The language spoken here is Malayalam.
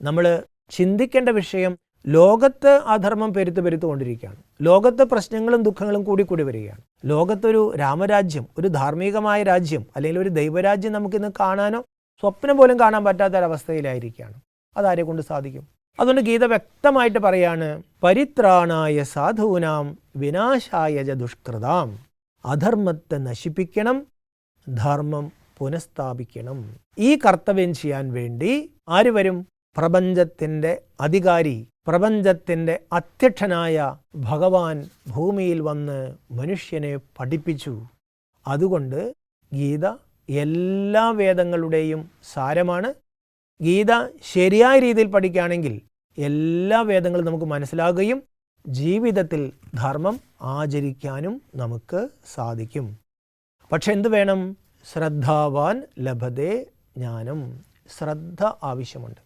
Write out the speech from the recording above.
നമ്മൾ ചിന്തിക്കേണ്ട വിഷയം ലോകത്ത് അധർമ്മം പെരുത്തുകൊണ്ടിരിക്കുകയാണ്. ലോകത്ത് പ്രശ്നങ്ങളും ദുഃഖങ്ങളും കൂടി വരികയാണ്. ലോകത്തൊരു രാമരാജ്യം, ഒരു ധാർമ്മികമായ രാജ്യം അല്ലെങ്കിൽ ഒരു ദൈവരാജ്യം നമുക്കിന്ന് കാണാനോ സ്വപ്നം പോലും കാണാൻ പറ്റാത്തൊരവസ്ഥയിലായിരിക്കുകയാണ്. അതാരെ കൊണ്ട് സാധിക്കും? അതുകൊണ്ട് ഗീത വ്യക്തമായിട്ട് പറയാണ്, പരിത്രാണായ സാധൂനാം വിനാശായ ച ദുഷ്കൃതാം. അധർമ്മത്തെ നശിപ്പിക്കണം, ധർമ്മം പുനഃസ്ഥാപിക്കണം. ഈ കർത്തവ്യം ചെയ്യാൻ വേണ്ടി ആര് വരും? പ്രപഞ്ചത്തിൻ്റെ അധികാരി, പ്രപഞ്ചത്തിൻ്റെ അധ്യക്ഷനായ ഭഗവാൻ ഭൂമിയിൽ വന്ന് മനുഷ്യനെ പഠിപ്പിച്ചു. അതുകൊണ്ട് ഗീത എല്ലാ വേദങ്ങളുടെയും സാരമാണ്. ഗീത ശരിയായ രീതിയിൽ പഠിക്കുകയാണെങ്കിൽ എല്ലാ വേദങ്ങളും നമുക്ക് മനസ്സിലാകുകയും ജീവിതത്തിൽ ധർമ്മം ആചരിക്കാനും നമുക്ക് സാധിക്കും. പക്ഷെ എന്ത് വേണം? ശ്രദ്ധാവാൻ ലഭതേ ജ്ഞാനം. ശ്രദ്ധ ആവശ്യമുണ്ട്.